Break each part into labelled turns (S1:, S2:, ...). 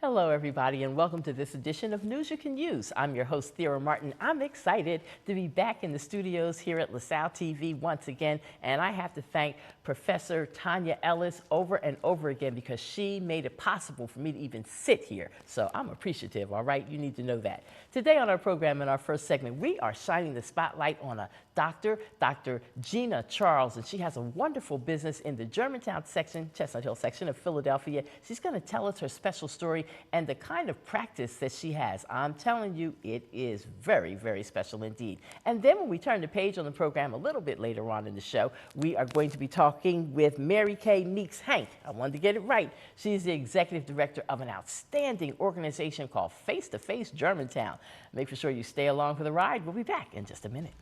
S1: Hello, everybody, and welcome to this edition of News You Can Use. I'm your host, Thera Martin. I'm excited to be back in the studios here at LaSalle TV once again, and I have to thank Professor Tanya Ellis over and over again because she made it possible for me to even sit here. So I'm appreciative, all right? You need to know that. Today on our program, in our first segment, we are shining the spotlight on a doctor, Dr. Gina Charles, and she has a wonderful business in the Germantown section, Chestnut Hill section of Philadelphia. She's going to tell us her special story and the kind of practice that she has. I'm telling you, it is very, very special indeed. And then when we turn the page on the program a little bit later on in the show, we are going to be talking with Mary Kay Meeks-Hank. I wanted to get it right. She's the executive director of an outstanding organization called Face to Face Germantown. Make sure you stay along for the ride. We'll be back in just a minute.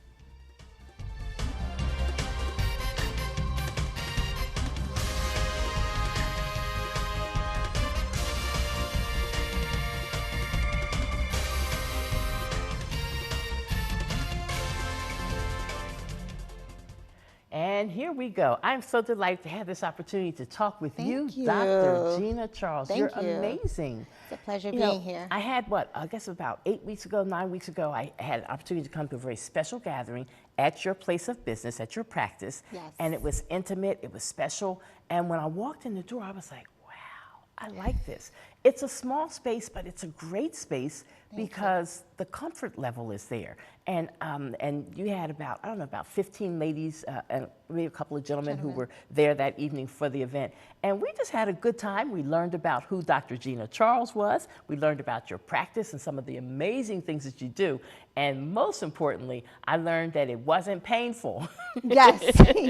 S1: And here we go. I'm so delighted to have this opportunity to talk with you, Dr. Gina Charles. You're amazing.
S2: It's a pleasure being here.
S1: I had I guess about 8 weeks ago, 9 weeks ago, I had an opportunity to come to a very special gathering at your place of business, at your practice.
S2: Yes.
S1: And it was intimate, it was special. And when I walked in the door, I was like, wow, I like this. It's a small space, but it's a great space because the comfort level is there. And you had about, I don't know, about 15 ladies and maybe a couple of gentlemen who were there that evening for the event. And we just had a good time. We learned about who Dr. Gina Charles was. We learned about your practice and some of the amazing things that you do. And most importantly, I learned that it wasn't painful.
S2: Yes,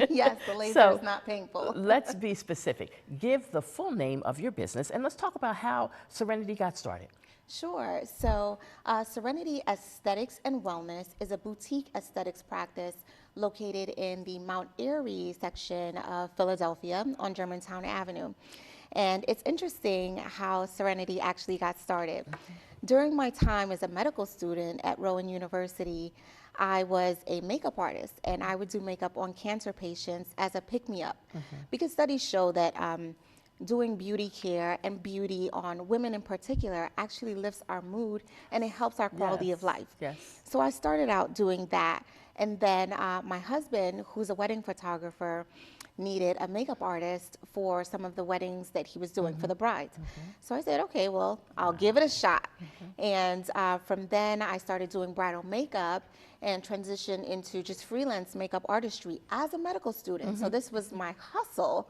S2: yes, the laser is not painful.
S1: Let's be specific. Give the full name of your business and let's talk about how Serenity got started.
S2: Sure. So Serenity Aesthetics and Wellness is a boutique aesthetics practice located in the Mount Airy section of Philadelphia on Germantown Avenue. And it's interesting how Serenity actually got started. During my time as a medical student at Rowan University, I was a makeup artist and I would do makeup on cancer patients as a pick-me-up because studies show that doing beauty care and beauty on women in particular actually lifts our mood and it helps our quality of life.
S1: Yes.
S2: So I started out doing that. And then my husband, who's a wedding photographer, needed a makeup artist for some of the weddings that he was doing for the brides. So I said, okay, well, I'll give it a shot. And from then I started doing bridal makeup and transitioned into just freelance makeup artistry as a medical student. So this was my hustle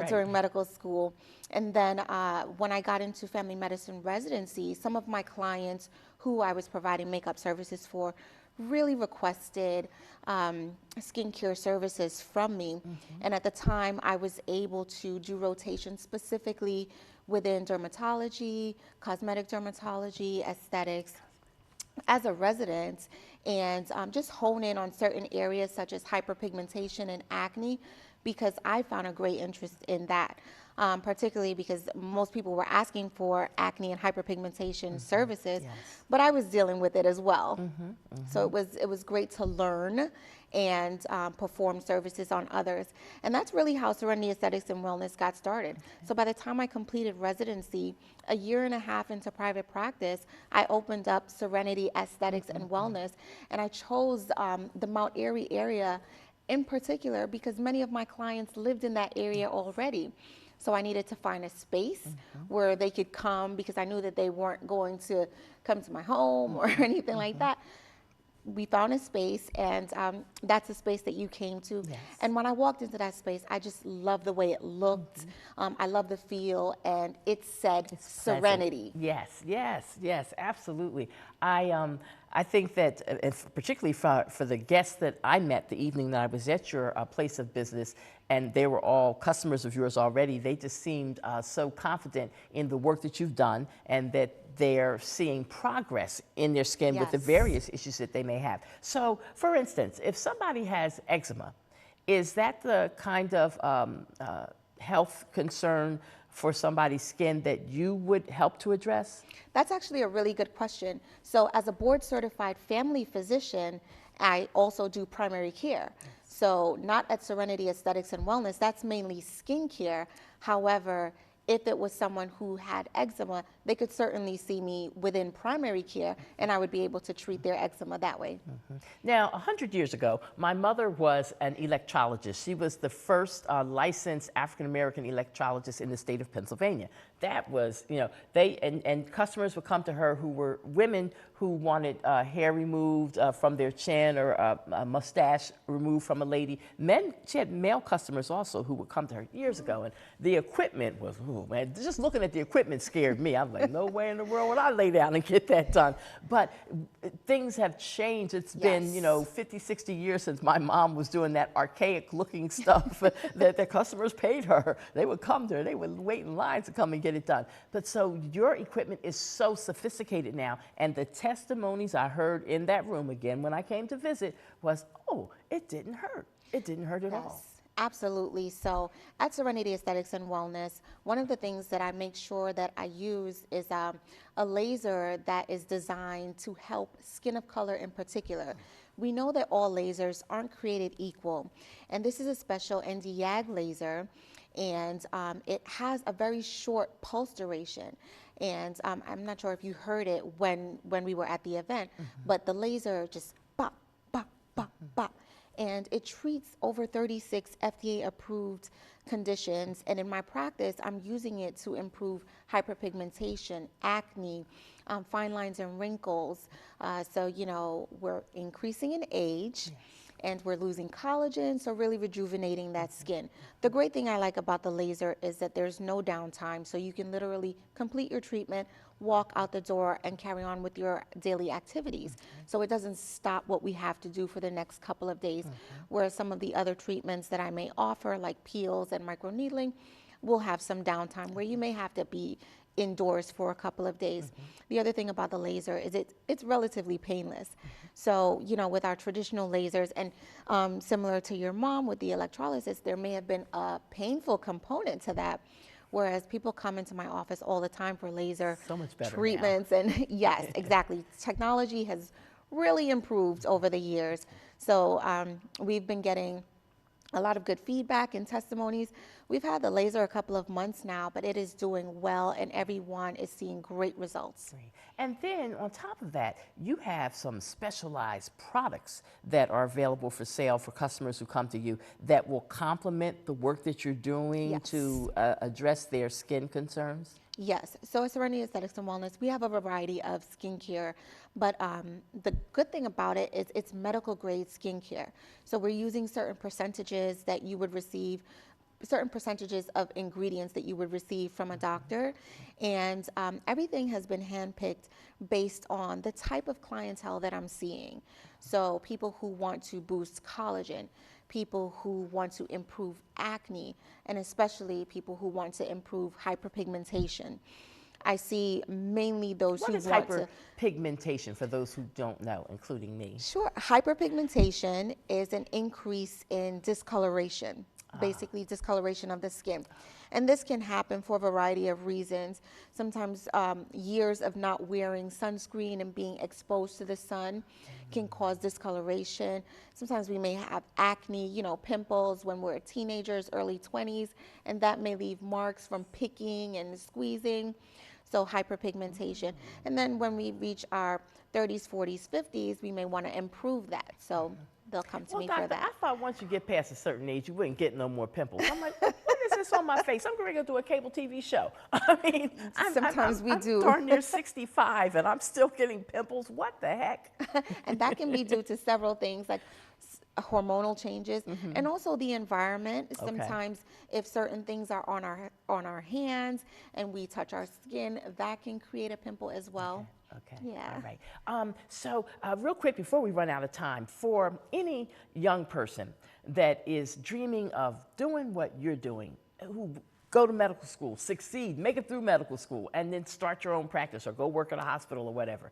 S2: during medical school. And then when I got into family medicine residency, some of my clients who I was providing makeup services for really requested skincare services from me. And at the time, I was able to do rotations specifically within dermatology, cosmetic dermatology, aesthetics, as a resident, and just hone in on certain areas such as hyperpigmentation and acne, because I found a great interest in that. Particularly because most people were asking for acne and hyperpigmentation services, but I was dealing with it as well. So it was great to learn and perform services on others. And that's really how Serenity Aesthetics and Wellness got started. So by the time I completed residency, a year and a half into private practice, I opened up Serenity Aesthetics and Wellness, and I chose the Mount Airy area in particular because many of my clients lived in that area already. So I needed to find a space where they could come because I knew that they weren't going to come to my home or anything like that. We found a space, and that's a space that you came to. And when I walked into that space, I just loved the way it looked. I loved the feel, and it said Serenity.
S1: Yes, yes, yes, absolutely. I think that, particularly for the guests that I met the evening that I was at your place of business, and they were all customers of yours already, they just seemed so confident in the work that you've done and that they're seeing progress in their skin with the various issues that they may have. So, for instance, if somebody has eczema, is that the kind of health concern for somebody's skin that you would help to address?
S2: That's actually a really good question. So as a board certified family physician, I also do primary care. So not at Serenity Aesthetics and Wellness, that's mainly skincare. However, if it was someone who had eczema, they could certainly see me within primary care, and I would be able to treat their eczema that way.
S1: Now, 100 years ago, my mother was an electrologist. She was the first licensed African-American electrologist in the state of Pennsylvania. That was, you know, and customers would come to her who were women who wanted hair removed from their chin or a mustache removed from a lady. Men, she had male customers also who would come to her years ago, and the equipment was, ooh, man, just looking at the equipment scared me. I was like, no way in the world would I lay down and get that done. But things have changed. It's been, you know, 50, 60 years since my mom was doing that archaic looking stuff that the customers paid her. They would come to her, they would wait in lines to come and get it done. But so your equipment is so sophisticated now, and the testimonies I heard in that room again when I came to visit was, oh, it didn't hurt. It didn't hurt at all.
S2: Absolutely. So at Serenity Aesthetics and Wellness, one of the things that I make sure that I use is a laser that is designed to help skin of color in particular. We know that all lasers aren't created equal, and this is a special ND-YAG laser, and it has a very short pulse duration. And I'm not sure if you heard it when we were at the event, but the laser just bop, bop, bop, bop. And it treats over 36 FDA-approved conditions. And in my practice, I'm using it to improve hyperpigmentation, acne, fine lines and wrinkles. So, you know, we're increasing in age. Yes. And we're losing collagen, so really rejuvenating that skin. The great thing I like about the laser is that there's no downtime, so you can literally complete your treatment, walk out the door, and carry on with your daily activities. So it doesn't stop what we have to do for the next couple of days, whereas some of the other treatments that I may offer, like peels and microneedling, will have some downtime where you may have to be indoors for a couple of days. The other thing about the laser is it's relatively painless. So, you know, with our traditional lasers, and similar to your mom with the electrolysis, there may have been a painful component to that. Whereas people come into my office all the time for laser treatments. And yes, exactly. Technology has really improved over the years. So we've been getting a lot of good feedback and testimonies. We've had the laser a couple of months now, but it is doing well, and everyone is seeing great results.
S1: Great. And then on top of that, you have some specialized products that are available for sale for customers who come to you that will complement the work that you're doing to address their skin concerns?
S2: Yes. So at Serenity Aesthetics and Wellness, we have a variety of skincare, but the good thing about it is it's medical grade skincare. So we're using certain percentages that you would receive, certain percentages of ingredients that you would receive from a doctor, and everything has been handpicked based on the type of clientele that I'm seeing. So people who want to boost collagen, people who want to improve acne, and especially people who want to improve hyperpigmentation. I see mainly those who want to...
S1: What is hyperpigmentation for those who don't know, including me?
S2: Sure. Hyperpigmentation is an increase in discoloration, basically discoloration of the skin. And this can happen for a variety of reasons. Sometimes years of not wearing sunscreen and being exposed to the sun can cause discoloration. Sometimes we may have acne, you know, pimples when we're teenagers, early 20s, and that may leave marks from picking and squeezing. So hyperpigmentation. And then when we reach our 30s, 40s, 50s, we may want to improve that. So they'll come to me for that.
S1: I thought once you get past a certain age, you wouldn't get no more pimples. I'm like, what is this on my face? I'm going to do a cable TV show. I mean,
S2: sometimes we do.
S1: I'm darn near 65 and I'm still getting pimples. What the heck?
S2: And that can be due to several things like hormonal changes and also the environment. Sometimes if certain things are on our hands and we touch our skin, that can create a pimple as well.
S1: Okay.
S2: Yeah.
S1: All right. So real quick before we run out of time, for any young person that is dreaming of doing what you're doing, who go to medical school, succeed, make it through medical school, and then start your own practice or go work at a hospital or whatever,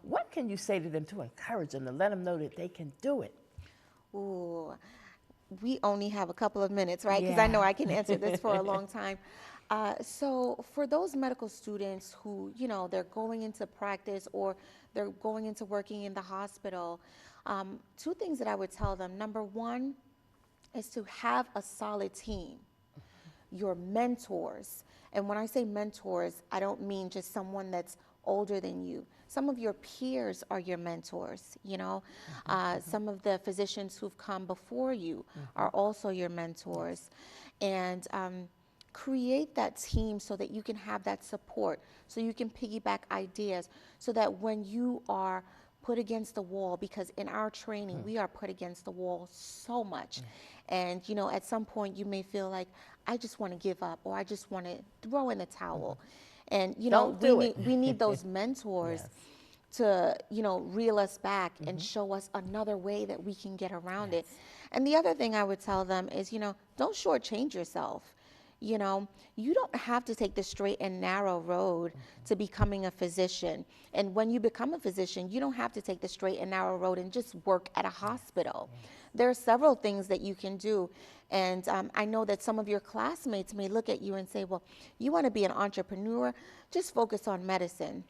S1: what can you say to them to encourage them, to let them know that they can do it?
S2: Ooh, we only have a couple of minutes, right? Because I know I can answer this for a long time. So for those medical students who, you know, they're going into practice or they're going into working in the hospital, two things that I would tell them. Number one is to have a solid team, your mentors, And when I say mentors, I don't mean just someone that's older than you. Some of your peers are your mentors, you know. Some of the physicians who've come before you are also your mentors. And create that team so that you can have that support, so you can piggyback ideas, so that when you are put against the wall, because in our training, we are put against the wall so much. And, you know, at some point you may feel like, I just want to give up, or I just want to throw in the towel. And, you know, we need those mentors to, you know, reel us back and show us another way that we can get around it. And the other thing I would tell them is, you know, don't shortchange yourself. You know, you don't have to take the straight and narrow road to becoming a physician. And when you become a physician, you don't have to take the straight and narrow road and just work at a hospital. There are several things that you can do. And I know that some of your classmates may look at you and say, well, you want to be an entrepreneur, just focus on medicine.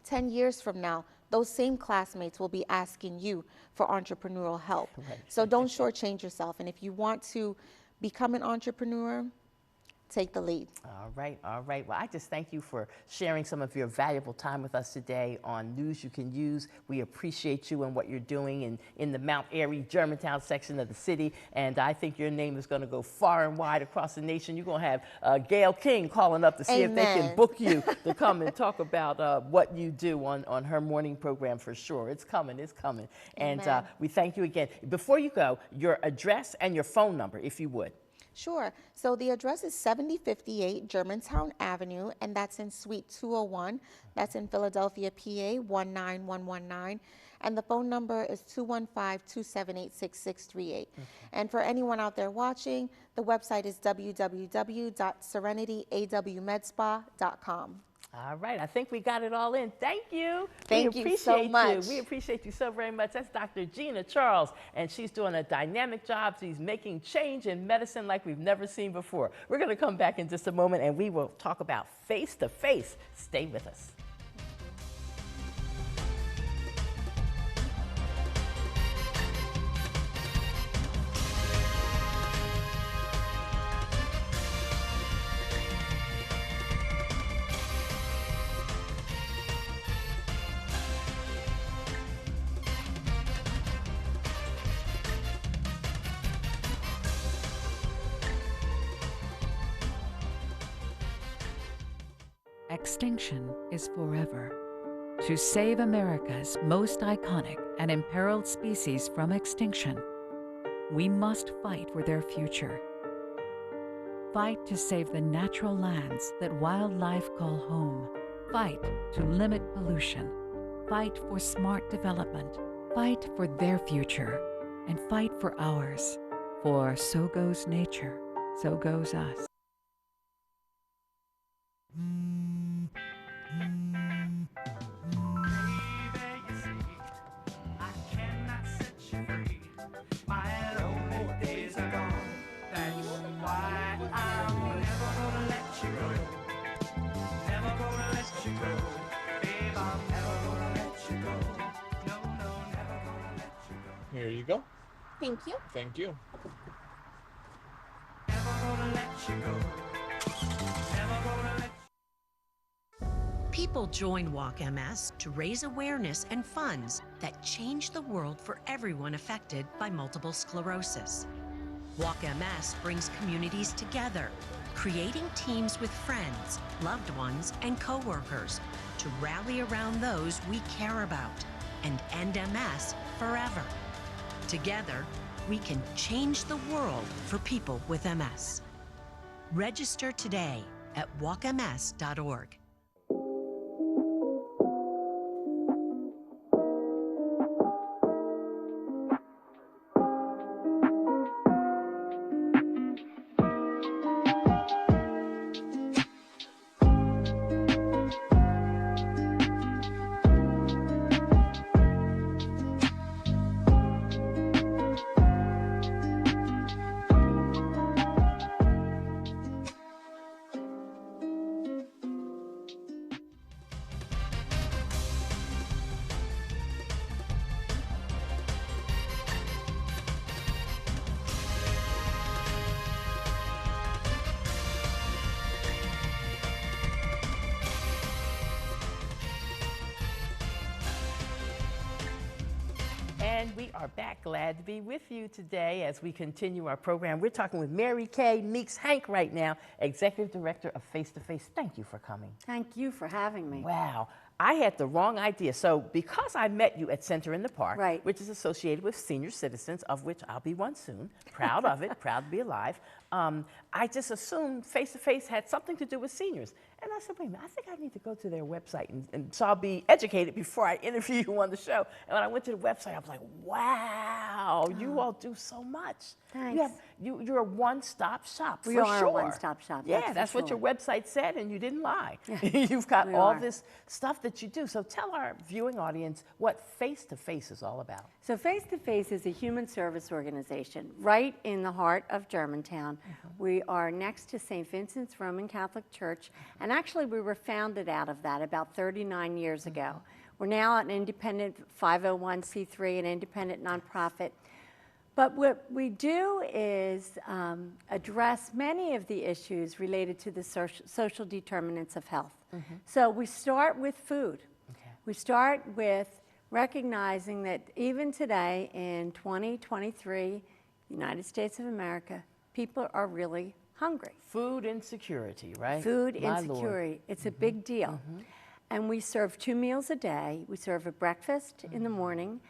S2: 10 years from now, those same classmates will be asking you for entrepreneurial help. So don't shortchange yourself. And if you want to become an entrepreneur, take the lead.
S1: All right, all right. Well, I just thank you for sharing some of your valuable time with us today on News You Can Use. We appreciate you and what you're doing in the Mount Airy, Germantown section of the city. And I think your name is going to go far and wide across the nation. You're going to have Gail King calling up to see if they can book you to come and talk about what you do on her morning program for sure. It's coming, it's coming. And we thank you again. Before you go, your address and your phone number, if you would.
S2: Sure. So the address is 7058 Germantown Avenue, and that's in Suite 201. That's in Philadelphia, PA 19119. And the phone number is 215-278-6638. And for anyone out there watching, the website is www.serenityawmedspa.com.
S1: All right, I think we got it all in. Thank you.
S2: Thank you so much.
S1: We appreciate you so very much. That's Dr. Gina Charles, and she's doing a dynamic job. She's making change in medicine like we've never seen before. We're going to come back in just a moment, and we will talk about face-to-face. Stay with us.
S3: Extinction is forever. To save America's most iconic and imperiled species from extinction, we must fight for their future. Fight to save the natural lands that wildlife call home. Fight to limit pollution. Fight for smart development. Fight for their future. And fight for ours. For so goes nature, so goes us.
S4: Here you go.
S2: Thank you.
S4: Thank you.
S5: People join Walk MS to raise awareness and funds that change the world for everyone affected by multiple sclerosis. Walk MS brings communities together, creating teams with friends, loved ones, and coworkers to rally around those we care about and end MS forever. Together, we can change the world for people with MS. Register today at walkms.org.
S1: And we are back. Glad to be with you today as we continue our program. We're talking with Mary Kay Meeks-Hank right now, Executive Director of Face to Face. Thank you for coming.
S4: Thank you for having me.
S1: Wow. I had the wrong idea. So because I met you at Center in the Park,
S4: Right.
S1: which is associated with senior citizens, of which I'll be one soon, proud of it, proud to be alive, I just assumed Face to Face had something to do with seniors. And I said, wait a minute, I think I need to go to their website. And so I'll be educated before I interview you on the show. And when I went to the website, I was like, wow, you all do so much.
S4: Thanks.
S1: You're a one-stop shop,
S4: We
S1: for
S4: are
S1: sure.
S4: a one-stop shop,
S1: Yeah,
S4: that's for
S1: what your
S4: sure.
S1: website said, and you didn't lie. You've got
S4: We
S1: all
S4: are.
S1: this stuff that you do. So tell our viewing audience what Face to Face is all about.
S4: So Face to Face is a human service organization right in the heart of Germantown. We are next to St. Vincent's Roman Catholic Church, and actually we were founded out of that about 39 years ago. We're now an independent 501c3, an independent nonprofit. But what we do is address many of the issues related to the social determinants of health. So we start with food. We start with recognizing that even today in 2023, United States of America, people are really hungry.
S1: Food insecurity, right?
S4: Food
S1: My
S4: insecurity,
S1: Lord.
S4: it's a big deal. And we serve 2 meals a day. We serve a breakfast in the morning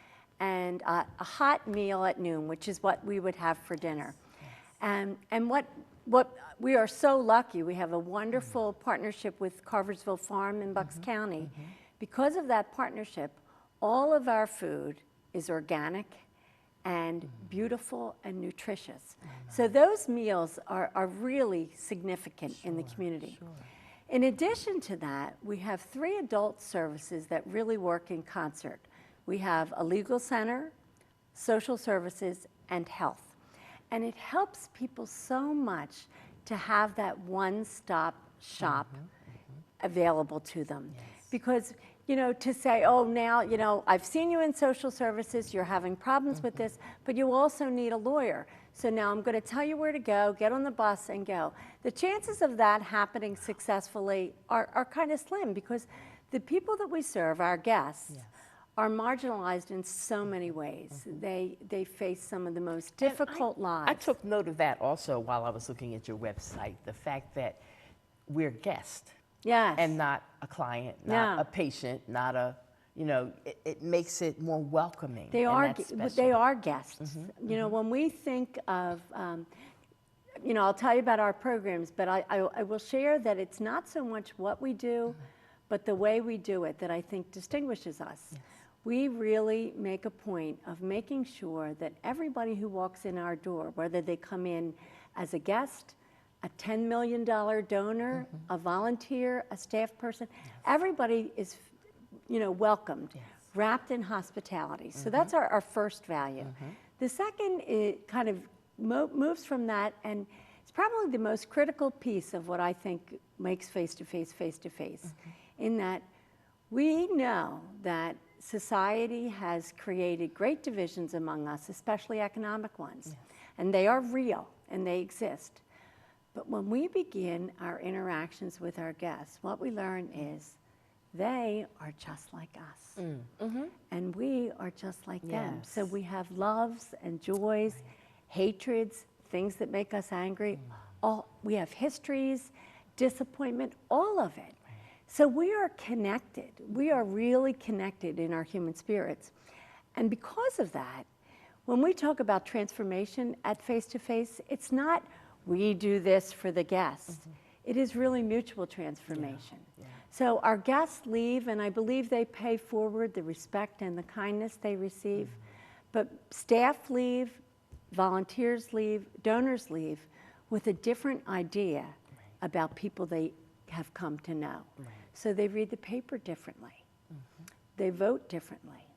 S4: and a hot meal at noon, which is what we would have for dinner. And what we are so lucky, we have a wonderful partnership with Carversville Farm in Bucks County. Because of that partnership, all of our food is organic and beautiful and nutritious. So those meals are really significant in the community. In addition to that, we have 3 adult services that really work in concert. We have a legal center, social services, and health. And it helps people so much to have that one-stop shop available to them. Because, you know, to say, oh, now, you know, I've seen you in social services, you're having problems with this, but you also need a lawyer. So now I'm going to tell you where to go, get on the bus and go. The chances of that happening successfully are kind of slim because the people that we serve, our guests, are marginalized in so many ways. They face some of the most difficult lives.
S1: I took note of that also while I was looking at your website, the fact that we're guests.
S4: Yes.
S1: And not a client, not
S4: No.
S1: a patient, not a, you know, it makes it more welcoming.
S4: They
S1: and
S4: are,
S1: that's special.
S4: they are guests. You know, when we think of, you know, I'll tell you about our programs, but I will share that it's not so much what we do, but the way we do it that I think distinguishes us. We really make a point of making sure that everybody who walks in our door, whether they come in as a guest, a $10 million donor, a volunteer, a staff person, everybody is, you know, welcomed, wrapped in hospitality. So that's our first value. The second kind of moves from that, and it's probably the most critical piece of what I think makes face-to-face, face-to-face, in that we know that society has created great divisions among us, especially economic ones, and they are real and they exist. But when we begin our interactions with our guests, what we learn is they are just like us. And we are just like them. So we have loves and joys, hatreds, things that make us angry. We have histories, disappointment, all of it. So we are connected. We are really connected in our human spirits. And because of that, when we talk about transformation at face-to-face, it's not we do this for the guests. It is really mutual transformation. So our guests leave, and I believe they pay forward the respect and the kindness they receive. But staff leave, volunteers leave, donors leave with a different idea about people they have come to know. So they read the paper differently. They vote differently.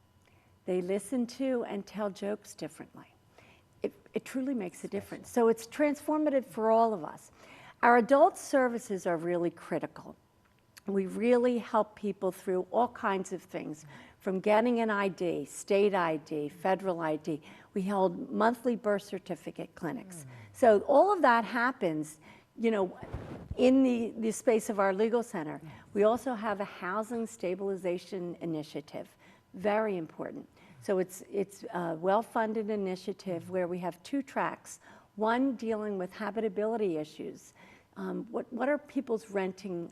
S4: They listen to and tell jokes differently. It truly makes a difference. So it's transformative for all of us. Our adult services are really critical. We really help people through all kinds of things, from getting an ID, state ID, federal ID. We hold monthly birth certificate clinics. So all of that happens, you know, in the space of our legal center. We also have a housing stabilization initiative, very important. So it's a well-funded initiative where we have 2 tracks, one dealing with habitability issues. What are people's renting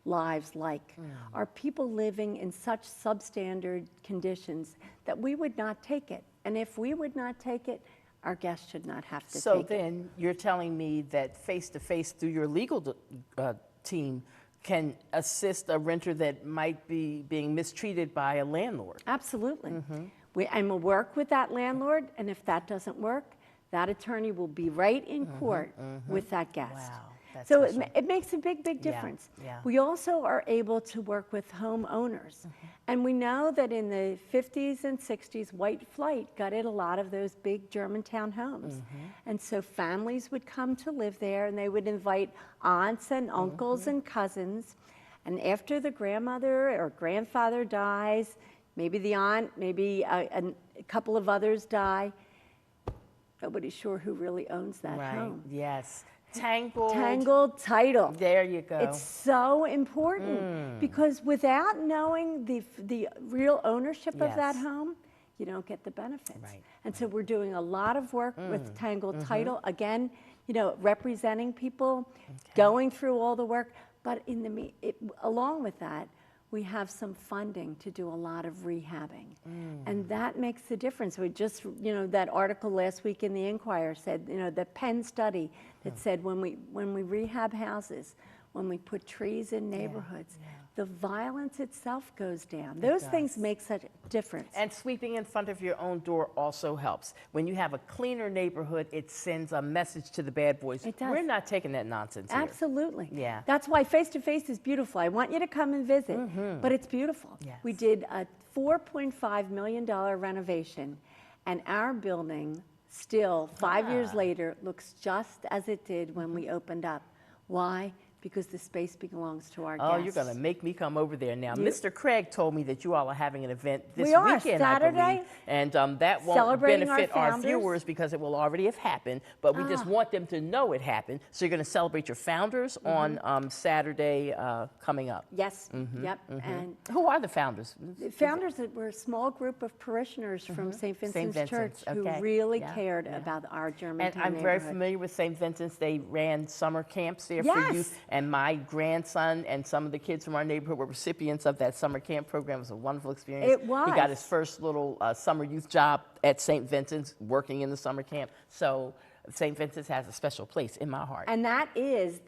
S4: lives like? Are people living in such substandard conditions that we would not take it? And if we would not take it, our guests should not have to
S1: So
S4: take it.
S1: then you're telling me that face-to-face through your legal team can assist a renter that might be being mistreated by a landlord.
S4: Absolutely. And we'll work with that landlord, and if that doesn't work, that attorney will be right in court with that guest.
S1: Wow, that's
S4: So
S1: special.
S4: it makes a big, big difference.
S1: yeah.
S4: We also are able to work with homeowners. And we know that in the 50s and 60s, white flight gutted a lot of those big Germantown homes. And so families would come to live there, and they would invite aunts and uncles and cousins. And after the grandmother or grandfather dies, maybe the aunt, maybe a couple of others die, nobody's sure who really owns that home.
S1: Yes. Tangled
S4: Title.
S1: There you go.
S4: It's so important because without knowing the real ownership of that
S1: Yes.
S4: home, you don't get the benefits.
S1: Right,
S4: And so we're doing a lot of work with Tangled Title. Again, representing people, going through all the work, but along with that, we have some funding to do a lot of rehabbing. And that makes the difference. We just, that article last week in the Inquirer said, the Penn study that said when we rehab houses, when we put trees in neighborhoods, the violence itself goes down. Those things make such a difference.
S1: And sweeping in front of your own door also helps. When you have a cleaner neighborhood, it sends a message to the bad boys.
S4: It does.
S1: We're not taking that nonsense here.
S4: Absolutely.
S1: Yeah.
S4: That's why face-to-face is beautiful. I want you to come and visit, but it's beautiful.
S1: Yes.
S4: We did a $4.5 million renovation, and our building still, 5 years later, looks just as it did when we opened up. Why? Because the space belongs to our guests.
S1: Oh, you're going to make me come over there now. Mr. Craig told me that you all are having an event this
S4: We are,
S1: weekend,
S4: Saturday.
S1: I believe. And that won't
S4: Celebrating our
S1: benefit our
S4: founders.
S1: viewers because it will already have happened, but we just want them to know it happened. So you're going to celebrate your founders on Saturday coming up.
S4: Yes, yep. And
S1: Who are the founders?
S4: the founders that were a small group of parishioners from St. Vincent's Church
S1: Vincent's, okay.
S4: who really
S1: Yeah,
S4: cared about our Germantown
S1: And I'm very
S4: neighborhood.
S1: familiar with St. Vincent's. They ran summer camps there for
S4: Yes.
S1: youth, and my grandson and some of the kids from our neighborhood were recipients of that summer camp program. It was a wonderful experience.
S4: It was.
S1: He got his first little summer youth job at St. Vincent's, working in the summer camp. So St. Vincent's has a special place in my heart.
S4: And that is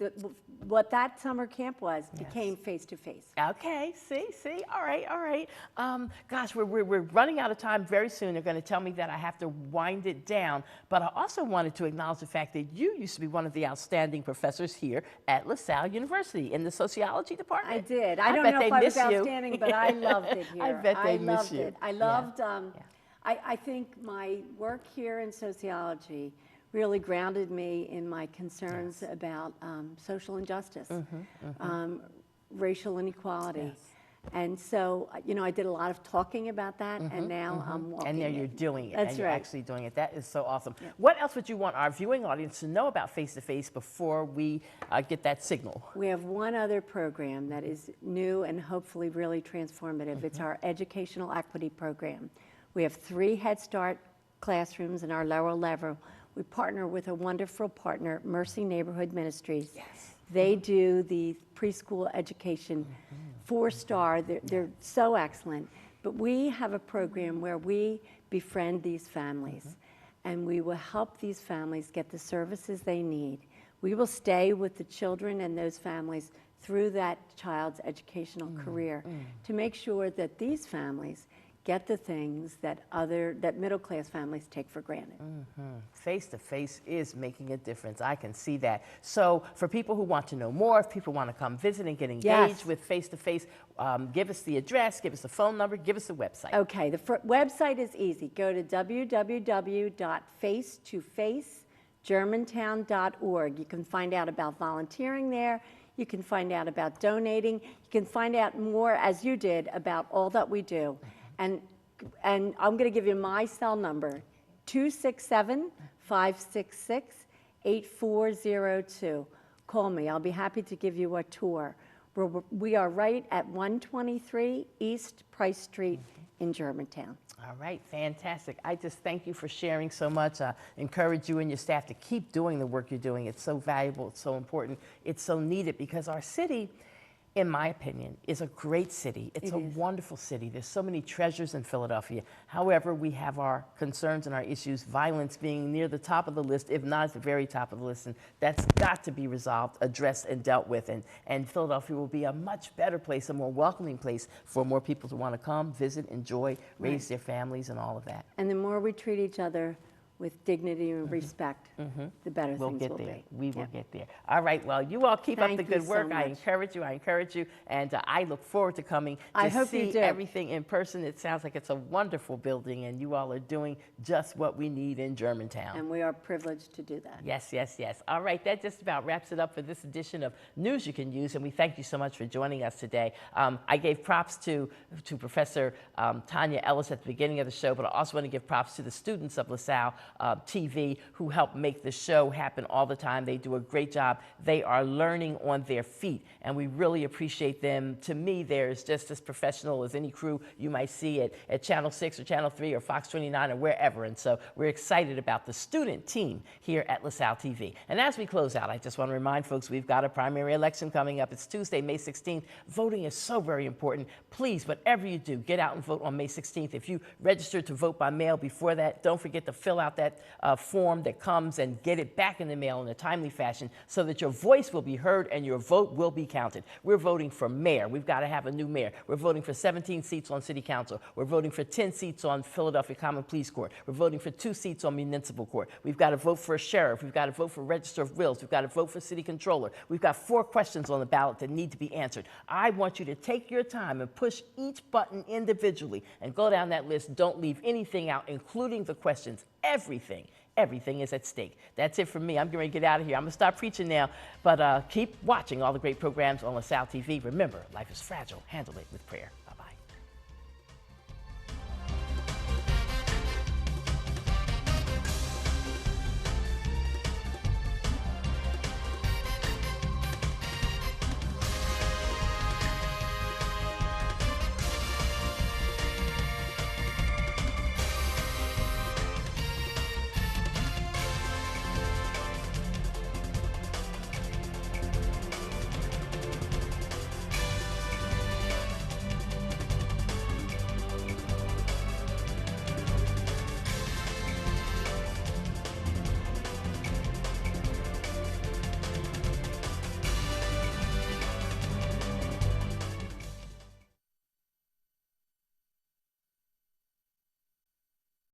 S4: what that summer camp was, became face-to-face.
S1: Okay, see, all right. Gosh, we're running out of time very soon. They're going to tell me that I have to wind it down, but I also wanted to acknowledge the fact that you used to be one of the outstanding professors here at LaSalle University in the sociology department.
S4: I did. I don't
S1: bet
S4: know
S1: they
S4: if I was
S1: miss you.
S4: outstanding, but I loved it here.
S1: I bet they miss
S4: loved
S1: you.
S4: it. I loved, I think my work here in sociology really grounded me in my concerns about social injustice, racial inequality. And so, I did a lot of talking about that, and now I'm walking
S1: And now
S4: it.
S1: you're doing it.
S4: That's
S1: and you're
S4: right.
S1: actually doing it. That is so awesome. What else would you want our viewing audience to know about face-to-face before we get that signal?
S4: We have one other program that is new and hopefully really transformative. It's our educational equity program. We have 3 Head Start classrooms in our lower level. We partner with a wonderful partner, Mercy Neighborhood Ministries.
S1: Yes.
S4: They do the preschool education, 4-star. They're so excellent. But we have a program where we befriend these families, and we will help these families get the services they need. We will stay with the children and those families through that child's educational career to make sure that these families get the things that middle-class families take for granted.
S1: Face-to-face is making a difference. I can see that. So for people who want to know more, if people want to come visit and get engaged with face-to-face, give us the address, give us the phone number, give us the website.
S4: Okay, the website is easy. Go to www.face2facegermantown.org. You can find out about volunteering there. You can find out about donating. You can find out more, as you did, about all that we do. And I'm going to give you my cell number, 267-566-8402. Call me. I'll be happy to give you a tour. We are right at 123 East Price Street in Germantown.
S1: All right, fantastic. I just thank you for sharing so much. I encourage you and your staff to keep doing the work you're doing. It's so valuable, it's so important, it's so needed, because our city, in my opinion, is a great city. It's a wonderful city. There's so many treasures in Philadelphia. However, we have our concerns and our issues, violence being near the top of the list, if not at the very top of the list, and that's got to be resolved, addressed, and dealt with. And Philadelphia will be a much better place, a more welcoming place for more people to want to come, visit, enjoy, raise their families, and all of that.
S4: And the more we treat each other with dignity and respect, the better
S1: We'll
S4: things
S1: get
S4: will
S1: there.
S4: be.
S1: We will get there. All right. Well, you all keep up
S4: Thank
S1: the
S4: you
S1: good
S4: so
S1: work. I
S4: much.
S1: encourage you, and I look forward to coming to
S4: I hope you
S1: see
S4: do.
S1: everything in person. It sounds like it's a wonderful building, and you all are doing just what we need in Germantown.
S4: And we are privileged to do that.
S1: Yes, yes, yes. All right, that just about wraps it up for this edition of News You Can Use, and we thank you so much for joining us today. I gave props to Professor Tanya Ellis at the beginning of the show, but I also want to give props to the students of LaSalle TV who help make the show happen all the time. They do a great job. They are learning on their feet, and we really appreciate them. To me, they're just as professional as any crew you might see at Channel 6 or Channel 3 or Fox 29 or wherever, and so we're excited about the student team here at LaSalle TV. And as we close out, I just want to remind folks we've got a primary election coming up. It's Tuesday, May 16th. Voting is so very important. Please, whatever you do, get out and vote on May 16th. If you registered to vote by mail before that, don't forget to fill out that form that comes and get it back in the mail in a timely fashion so that your voice will be heard and your vote will be counted. We're voting for mayor. We've got to have a new mayor. We're voting for 17 seats on city council. We're voting for 10 seats on Philadelphia Common Pleas Court. We're voting for 2 seats on municipal court. We've got to vote for a sheriff. We've got to vote for register of wills. We've got to vote for city controller. We've got 4 questions on the ballot that need to be answered. I want you to take your time and push each button individually and go down that list. Don't leave anything out, including the questions. Everything is at stake. That's it from me. I'm going to get out of here. I'm going to stop preaching now, but keep watching all the great programs on LaSalle TV. Remember, life is fragile. Handle it with prayer. Bye-bye.